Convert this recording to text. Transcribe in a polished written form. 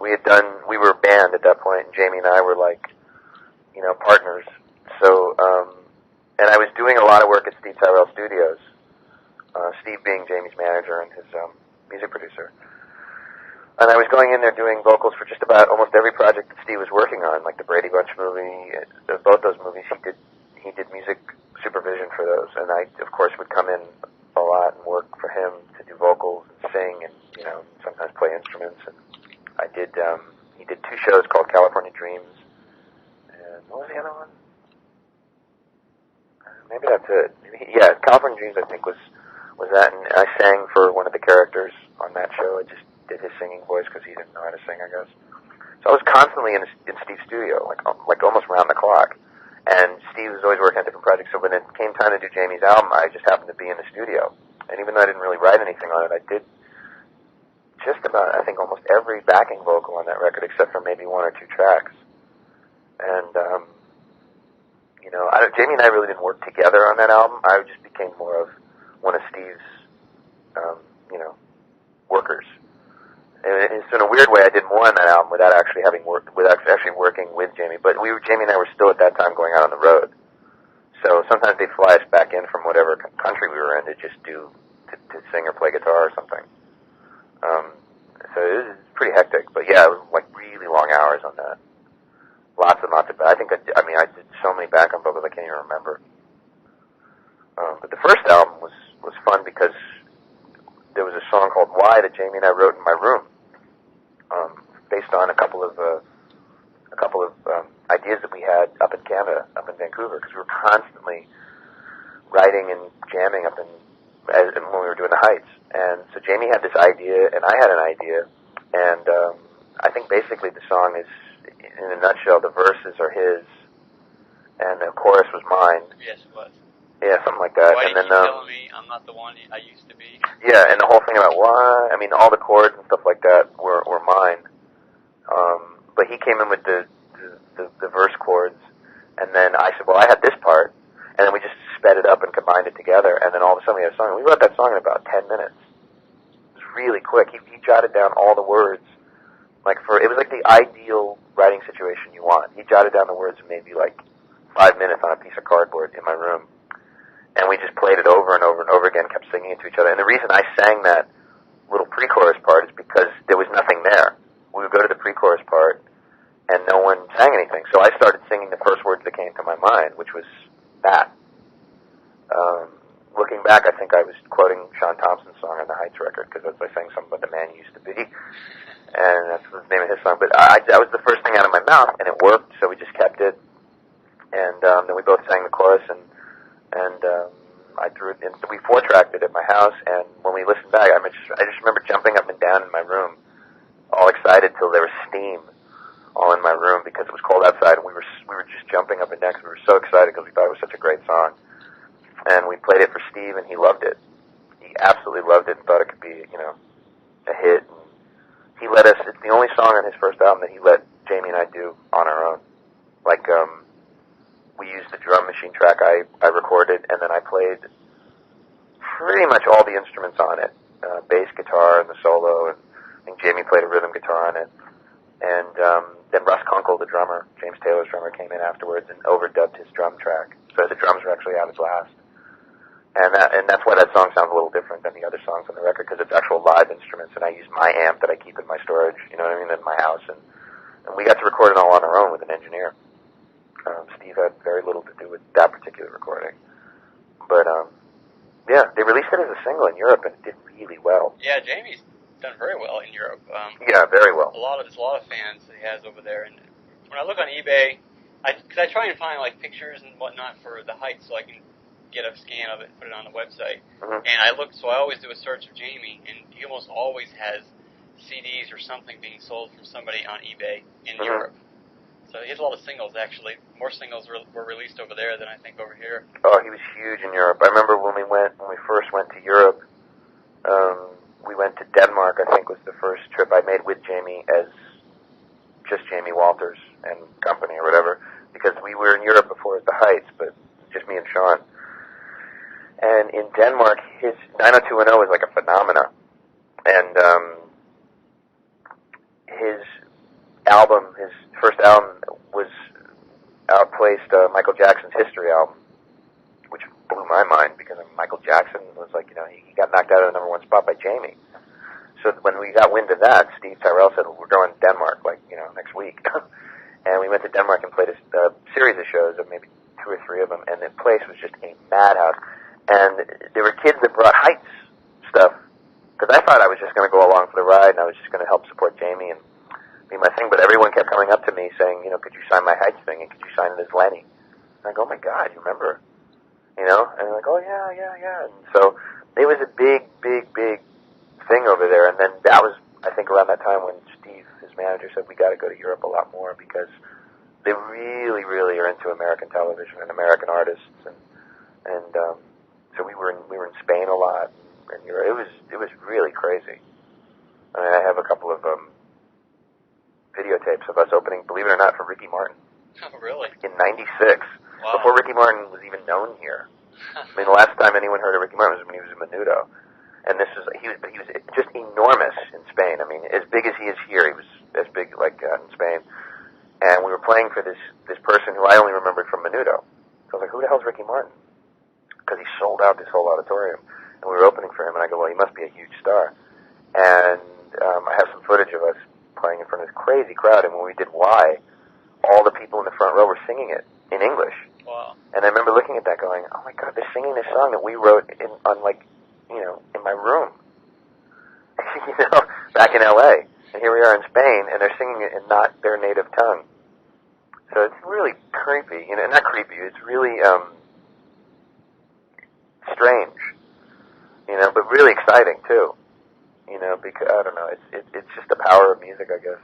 we were a band at that point, and Jamie and I were like, partners. So, and I was doing a lot of work at Steve Tyrell Studios, Steve being Jamie's manager and his music producer. And I was going in there doing vocals for just about almost every project that Steve was working on, like the Brady Bunch movie, both those movies. He did music supervision for those, and I, of course, would come in a lot and work for him to do vocals and sing and, sometimes play instruments. And I did, he did 2 shows called California Dreams, and what was the other one? Maybe that's it. Yeah, California Dreams, I think, was that, and I sang for one of the characters on that show. I just did his singing voice because he didn't know how to sing, I guess. So I was constantly in Steve's studio, like almost round the clock. And Steve was always working on different projects, so when it came time to do Jamie's album, I just happened to be in the studio. And even though I didn't really write anything on it, I did just about, I think, almost every backing vocal on that record, except for maybe 1 or 2 tracks. And, Jamie and I really didn't work together on that album. I just became more of one of Steve's, workers. And so in a weird way, I did more on that album without actually working with Jamie. But Jamie and I were still at that time going out on the road. So sometimes they'd fly us back in from whatever country we were in to just to sing or play guitar or something. So it was pretty hectic. But yeah, it was like really long hours on that. Lots and lots of. I did so many background vocals I can't even remember. But the first album was fun because there was a song called "Why" that Jamie and I wrote in my room, based on a couple of ideas that we had up in Canada, up in Vancouver, because we were constantly writing and jamming when we were doing the Heights. And so Jamie had this idea, and I had an idea, and I think basically the song is, in a nutshell, the verses are his, and the chorus was mine. Yes, it was. Yeah, something like that. Why and did then, you tell me I'm not the one I used to be? Yeah, and the whole thing about why, all the chords and stuff like that were mine. But he came in with the verse chords, and then I said, well, I had this part, and then we just sped it up and combined it together, and then all of a sudden we had a song. We wrote that song in about 10 minutes. It was really quick. He jotted down all the words. It was like the ideal writing situation you want. He jotted down the words in maybe 5 minutes on a piece of cardboard in my room. And we just played it over and over and over again, kept singing it to each other. And the reason I sang that little pre-chorus part is because there was nothing there. We would go to the pre-chorus part, and no one sang anything. So I started singing the first words that came to my mind, which was that. Looking back, I think I was quoting Sean Thompson's song on the Heights record, because I sang something about the man you used to be, and that's the name of his song. But that was the first thing out of my mouth, and it worked, so we just kept it. And then we both sang the chorus, and I threw it in. We 4-tracked it at my house, and when we listened back, I just remember jumping up and down in my room, all excited till there was steam all in my room because it was cold outside, and we were just jumping up and down because we were so excited because we thought it was such a great song. And we played it for Steve, and he loved it. He absolutely loved it and thought it could be, a hit. And he let us. It's the only song on his first album that he let Jamie and I do on our own. We used the drum machine track I recorded, and then I played pretty much all the instruments on it, bass guitar and the solo, and I think Jamie played a rhythm guitar on it. And then Russ Kunkel, the drummer, James Taylor's drummer, came in afterwards and overdubbed his drum track. So the drums were actually out as last. And that's why that song sounds a little different than the other songs on the record, because it's actual live instruments, and I use my amp that I keep in my storage, in my house. And we got to record it all on our own with an engineer. Steve had very little to do with that particular recording. But, yeah, they released it as a single in Europe, and it did really well. Yeah, Jamie's done very well in Europe. Yeah, very well. A lot of fans that he has over there. And when I look on eBay, because I try and find, pictures and whatnot for the Heights so I can get a scan of it and put it on the website. Mm-hmm. And I always do a search of Jamie, and he almost always has CDs or something being sold from somebody on eBay in Europe. So he has a lot of singles, actually. More singles were released over there than I think over here. Oh, he was huge in Europe. I remember when we first went to Europe, we went to Denmark, I think was the first trip I made with Jamie as just Jamie Walters and company or whatever, because we were in Europe before at the Heights, but just me and Sean. And in Denmark, his 90210 was like a phenomena. And album, his first album, was outplaced Michael Jackson's History album, which blew my mind because Michael Jackson was like, he got knocked out of the number one spot by Jamie. So when we got wind of that, Steve Tyrell said, we're going to Denmark, next week. And we went to Denmark and played a series of shows, of maybe 2 or 3 of them, and the place was just a madhouse. And there were kids that brought Heights stuff, because I thought I was just going to go along for the ride, and I was just going to help support Jamie and be my thing. But everyone kept coming up to me saying, could you sign my Heights thing, and could you sign it as Lenny? And I go, oh my God, you remember? And they're like, oh yeah. And so it was a big thing over there. And then that was, I think, around that time when Steve, his manager, said we got to go to Europe a lot more because they really are into American television and American artists. And so we were in Spain a lot. And it was really crazy. I mean, I have a couple of videotapes of us opening, believe it or not, for Ricky Martin. Oh, really? In '96. Wow. Before Ricky Martin was even known here. I mean, the last time anyone heard of Ricky Martin was when he was in Menudo. And he was just enormous in Spain. I mean, as big as he is here, he was as big in Spain. And we were playing for this person who I only remembered from Menudo. So I was like, who the hell's Ricky Martin? Because he sold out this whole auditorium. And we were opening for him, and I go, well, he must be a huge star. And I have some footage of us playing in front of this crazy crowd, and when we did Why, all the people in the front row were singing it in English. Wow. And I remember looking at that going, oh my God, they're singing this song that we wrote in my room, back in LA. And here we are in Spain, and they're singing it in not their native tongue. So it's really creepy, not creepy, it's really, strange, but really exciting too, because, I don't know, it's just the power of music, I guess.